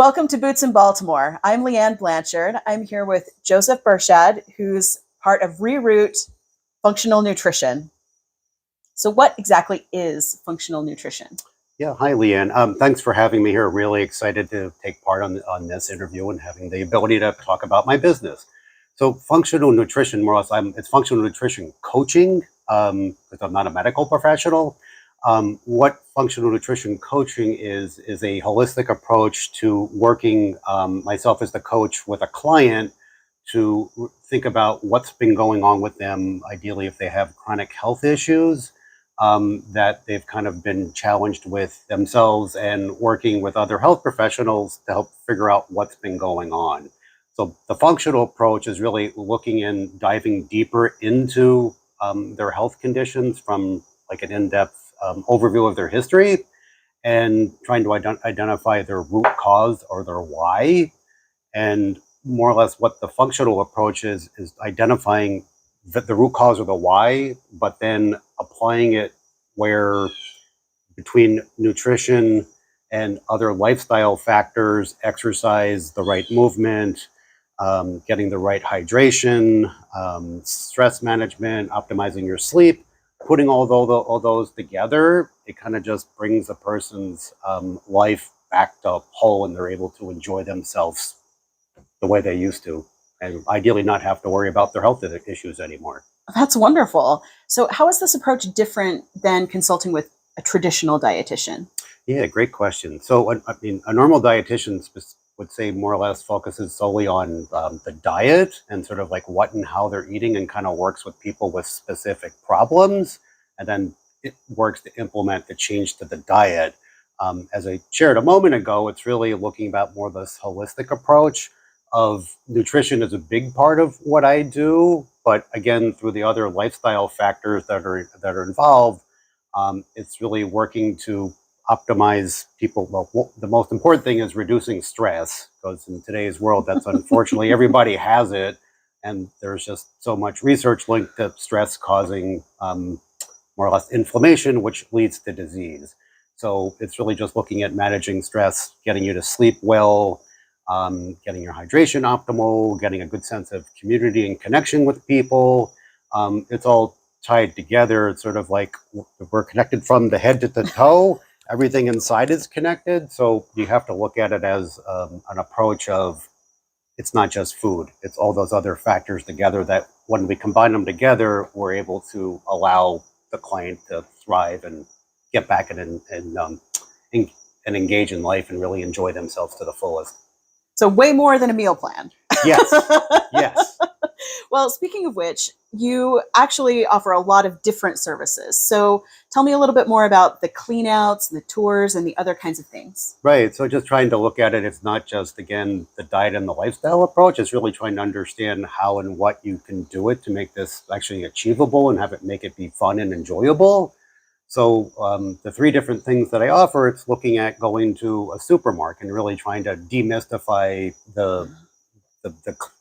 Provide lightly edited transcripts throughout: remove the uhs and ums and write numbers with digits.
Welcome to Boots in Baltimore. I'm LeeAnn Blanchard. I'm here with Joseph Bershad, who's part of Reroute Functional Nutrition. So what exactly is functional nutrition? Yeah, hi, LeeAnn. Thanks for having me here. Really excited to take part on this interview and having the ability to talk about my business. So functional nutrition, more or less, it's functional nutrition coaching, because I'm not a medical professional. What functional nutrition coaching is a holistic approach to working myself as the coach with a client to think about what's been going on with them, ideally if they have chronic health issues that they've kind of been challenged with themselves, and working with other health professionals to help figure out what's been going on. So the functional approach is really looking and diving deeper into their health conditions from like an in-depth overview of their history, and trying to identify their root cause or their why. And more or less what the functional approach is identifying the root cause or the why, but then applying it where between nutrition and other lifestyle factors, exercise, the right movement, getting the right hydration, stress management, optimizing your sleep, putting all those together, it kind of just brings a person's life back to whole, and they're able to enjoy themselves the way they used to, and ideally not have to worry about their health issues anymore. That's wonderful. So how is this approach different than consulting with a traditional dietitian? Yeah, great question. So, I mean, a normal dietitian would say more or less focuses solely on the diet and sort of like what and how they're eating, and kind of works with people with specific problems, and then it works to implement the change to the diet. As I shared a moment ago, it's really looking about more this holistic approach of nutrition is a big part of what I do, but again, through the other lifestyle factors that are involved, it's really working to optimize people. Well, the most important thing is reducing stress, because in today's world, that's unfortunately everybody has it, and there's just so much research linked to stress causing more or less inflammation, which leads to disease. So it's really just looking at managing stress, getting you to sleep well, getting your hydration optimal, getting a good sense of community and connection with people. It's all tied together. It's sort of like we're connected from the head to the toe. Everything inside is connected. So you have to look at it as an approach of, it's not just food. It's all those other factors together that when we combine them together, we're able to allow the client to thrive and get back and engage in life and really enjoy themselves to the fullest. So way more than a meal plan. Yes, yes. Well, speaking of which, you actually offer a lot of different services. So tell me a little bit more about the clean outs, the tours, and the other kinds of things. Right. So just trying to look at it, it's not just, again, the diet and the lifestyle approach. It's really trying to understand how and what you can do it to make this actually achievable and make it be fun and enjoyable. So the three different things that I offer, it's looking at going to a supermarket and really trying to demystify the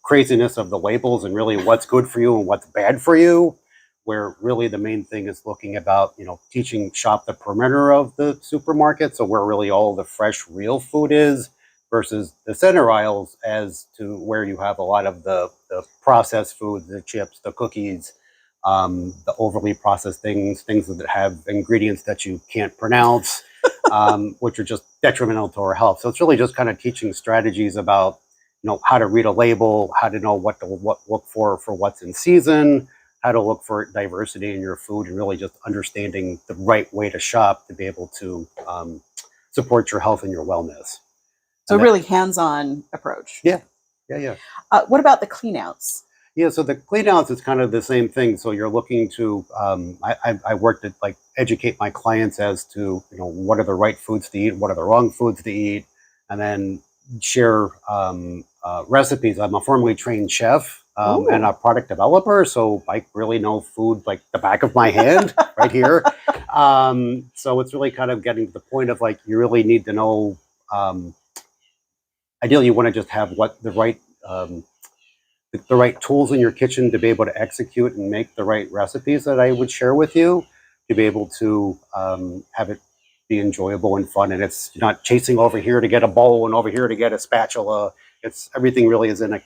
craziness of the labels and really what's good for you and what's bad for you, where really the main thing is looking about, teaching shop the perimeter of the supermarket. So where really all the fresh, real food is, versus the center aisles, as to where you have a lot of the processed food, the chips, the cookies, the overly processed things that have ingredients that you can't pronounce, which are just detrimental to our health. So it's really just kind of teaching strategies about, how to read a label, how to know what look for what's in season, how to look for diversity in your food, and really just understanding the right way to shop to be able to support your health and your wellness. So really hands-on approach. Yeah. What about the clean outs? Yeah, so the clean outs is kind of the same thing. So you're looking to, I work to like educate my clients as to, what are the right foods to eat, what are the wrong foods to eat, and then share recipes. I'm a formally trained chef and a product developer, so I really know food like the back of my hand right here. So it's really kind of getting to the point of like, you really need to know, ideally you want to just have the right tools in your kitchen to be able to execute and make the right recipes that I would share with you, to be able to have it be enjoyable and fun, and it's not chasing over here to get a bowl and over here to get a spatula. It's everything really is in a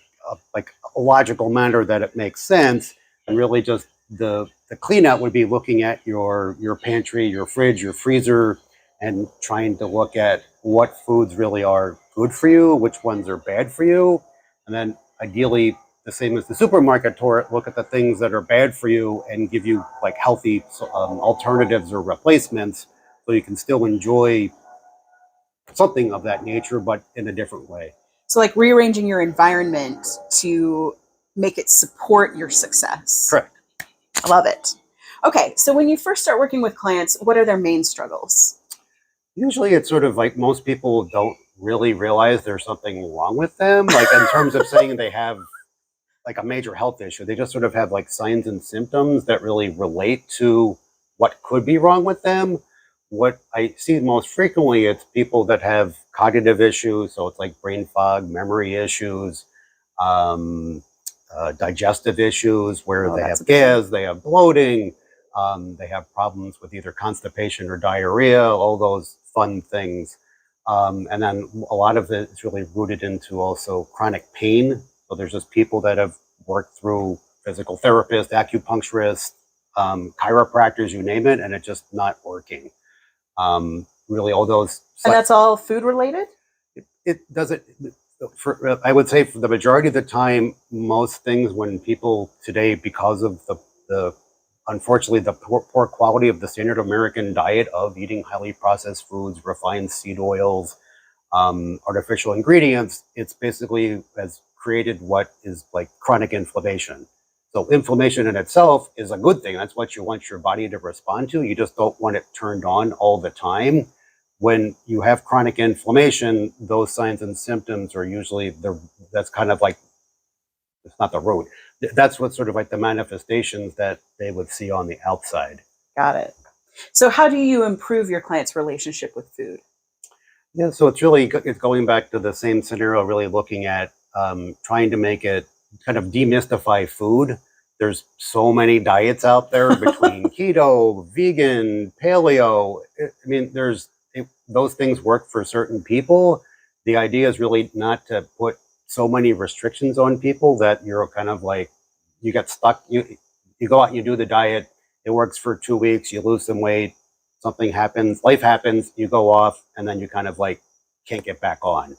like a logical manner that it makes sense, and really just the clean out would be looking at your pantry, your fridge, your freezer, and trying to look at what foods really are good for you, which ones are bad for you, and then ideally the same as the supermarket tour, look at the things that are bad for you and give you like healthy alternatives or replacements, so you can still enjoy something of that nature, but in a different way. So like rearranging your environment to make it support your success. Correct. I love it. Okay, so when you first start working with clients, what are their main struggles? Usually it's sort of like most people don't really realize there's something wrong with them, like in terms of saying they have like a major health issue. They just sort of have like signs and symptoms that really relate to what could be wrong with them. What I see most frequently, it's people that have cognitive issues. So it's like brain fog, memory issues, digestive issues where they have gas, they have bloating, they have problems with either constipation or diarrhea, all those fun things. And then a lot of it is really rooted into also chronic pain. So there's just people that have worked through physical therapists, acupuncturists, chiropractors, you name it, and it's just not working. Really, all those. And that's all food related? It doesn't. I would say for the majority of the time, most things when people today, because of the unfortunately the poor quality of the standard American diet of eating highly processed foods, refined seed oils, artificial ingredients, it's basically has created what is like chronic inflammation. So inflammation in itself is a good thing. That's what you want your body to respond to. You just don't want it turned on all the time. When you have chronic inflammation, those signs and symptoms are usually that's kind of like, it's not the root. That's what sort of like the manifestations that they would see on the outside. Got it. So how do you improve your client's relationship with food? Yeah, so it's going back to the same scenario, really looking at trying to make it kind of demystify food. There's so many diets out there between keto, vegan, paleo. I mean, those things work for certain people. The idea is really not to put so many restrictions on people that you're kind of like, you get stuck. You go out and you do the diet. It works for 2 weeks. You lose some weight. Something happens. Life happens. You go off, and then you kind of like can't get back on.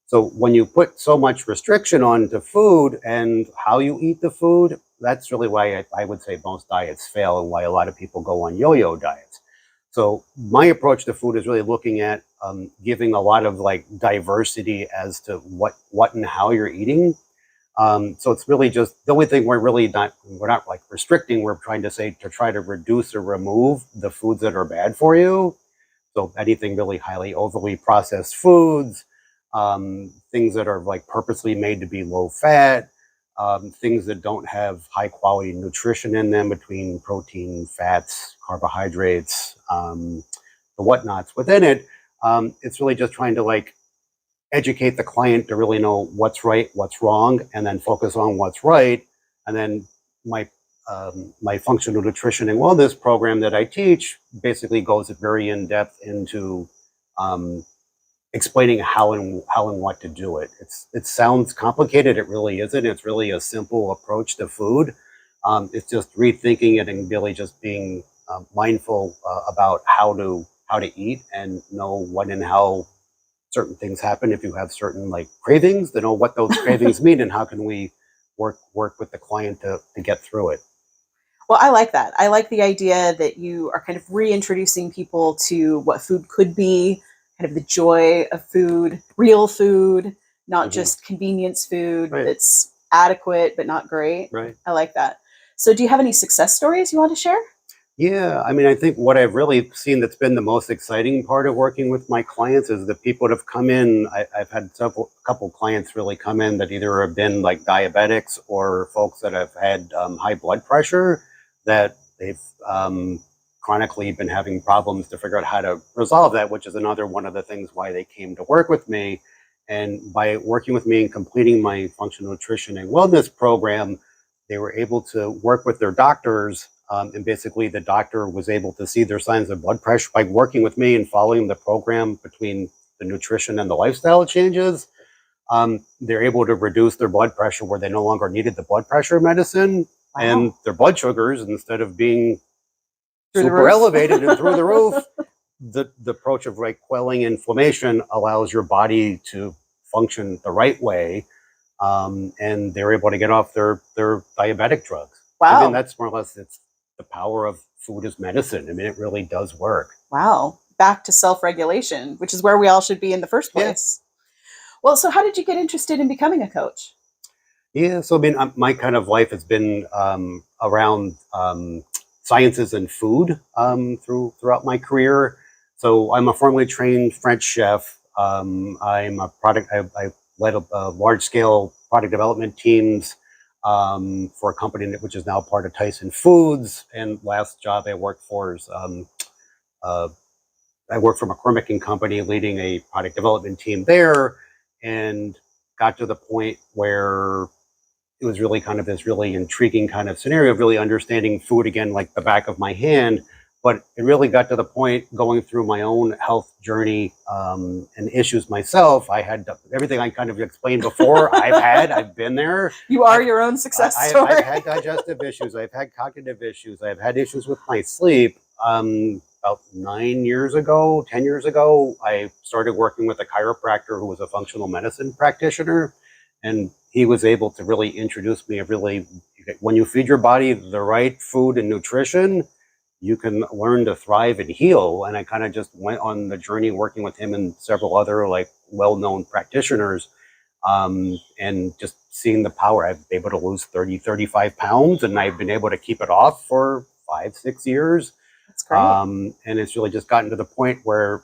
So when you put so much restriction on the food and how you eat the food, that's really why I would say most diets fail and why a lot of people go on yo-yo diets. So my approach to food is really looking at giving a lot of like diversity as to what and how you're eating. So it's really just the only thing we're not like restricting. We're trying to say to try to reduce or remove the foods that are bad for you. So anything really highly overly processed foods, things that are like purposely made to be low fat, things that don't have high quality nutrition in them between protein, fats, carbohydrates, the whatnots within it. It's really just trying to like educate the client to really know what's right, what's wrong, and then focus on what's right. And then my functional nutrition and wellness program that I teach basically goes very in depth into explaining how and what to do it. It sounds complicated. It really isn't. It's really a simple approach to food. It's just rethinking it and really just being mindful about how to eat and know when and how certain things happen. If you have certain like cravings, to know what those cravings mean and how can we work with the client to get through it. Well, I like that. I like the idea that you are kind of reintroducing people to what food could be, kind of the joy of food, real food, not just convenience food that's adequate but not great. Right. I like that. So do you have any success stories you want to share? Yeah, I mean, I think what I've really seen that's been the most exciting part of working with my clients is the people that have come in. I've had a couple clients really come in that either have been like diabetics or folks that have had high blood pressure, that they've chronically been having problems to figure out how to resolve that, which is another one of the things why they came to work with me. And by working with me and completing my functional nutrition and wellness program, they were able to work with their doctors And basically the doctor was able to see their signs of blood pressure by working with me and following the program between the nutrition and the lifestyle changes. They're able to reduce their blood pressure where they no longer needed the blood pressure medicine. Wow. And their blood sugars, instead of being Through the super roof. elevated and through the roof, the approach of quelling inflammation allows your body to function the right way. And they're able to get off their diabetic drugs. Wow. I mean, that's more or less, it's the power of food as medicine. I mean, it really does work. Wow. Back to self-regulation, which is where we all should be in the first place. Well, so how did you get interested in becoming a coach? Yeah, so I mean, my kind of life has been around sciences and food throughout my career. So I'm a formally trained French chef. I'm a product. I led a large-scale product development teams for a company which is now part of Tyson Foods. And last job I worked for is I worked for McCormick & Company, leading a product development team there, and got to the point where it was really kind of this really intriguing kind of scenario of really understanding food again, like the back of my hand. But it really got to the point going through my own health journey and issues myself. I had everything I kind of explained before. I've been there. You are your own success story. I've had digestive issues. I've had cognitive issues. I've had issues with my sleep. About 10 years ago, I started working with a chiropractor who was a functional medicine practitioner. And he was able to really introduce me when you feed your body the right food and nutrition, you can learn to thrive and heal. And I kind of just went on the journey working with him and several other well-known practitioners, and just seeing the power. I've been able to lose 35 pounds, and I've been able to keep it off for 5-6 years. That's great. And it's really just gotten to the point where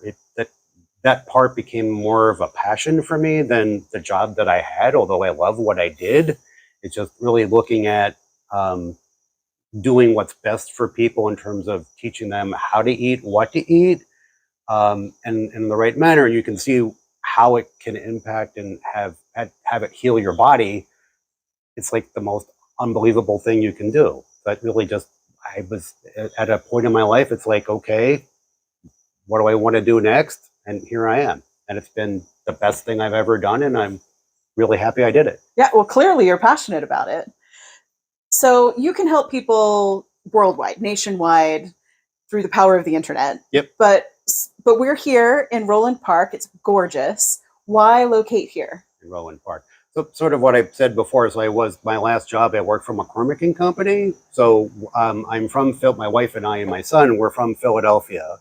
that part became more of a passion for me than the job that I had, although I love what I did. It's just really looking at doing what's best for people in terms of teaching them how to eat, what to eat, and in the right manner. And you can see how it can impact and have it heal your body. It's like the most unbelievable thing you can do. That really I was at a point in my life, it's like, okay, what do I want to do next? And here I am. And it's been the best thing I've ever done. And I'm really happy I did it. Yeah, well, clearly you're passionate about it. So you can help people worldwide, nationwide, through the power of the internet. Yep. But we're here in Roland Park. It's gorgeous. Why locate here? In Roland Park. So sort of what I said before, my last job, I worked for McCormick & Company. So I'm from my wife and I and my son, we're from Philadelphia.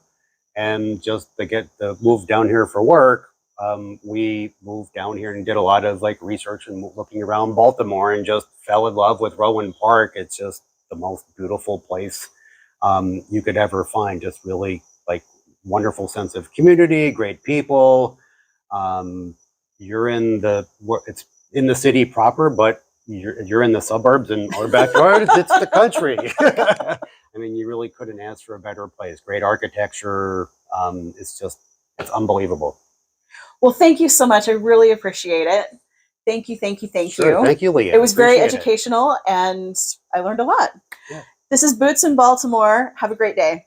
And just to move down here for work, we moved down here and did a lot of research and looking around Baltimore, and just fell in love with Roland Park. It's just the most beautiful place you could ever find. Just really wonderful sense of community, great people. It's in the city proper, but you're in the suburbs and our backyard. It's the country. I mean, you really couldn't ask for a better place. Great architecture. It's unbelievable. Well, thank you so much. I really appreciate it. Thank you. Sure. Thank you, LeeAnn. It was very educational, and I learned a lot. Yeah. This is Boots in Baltimore. Have a great day.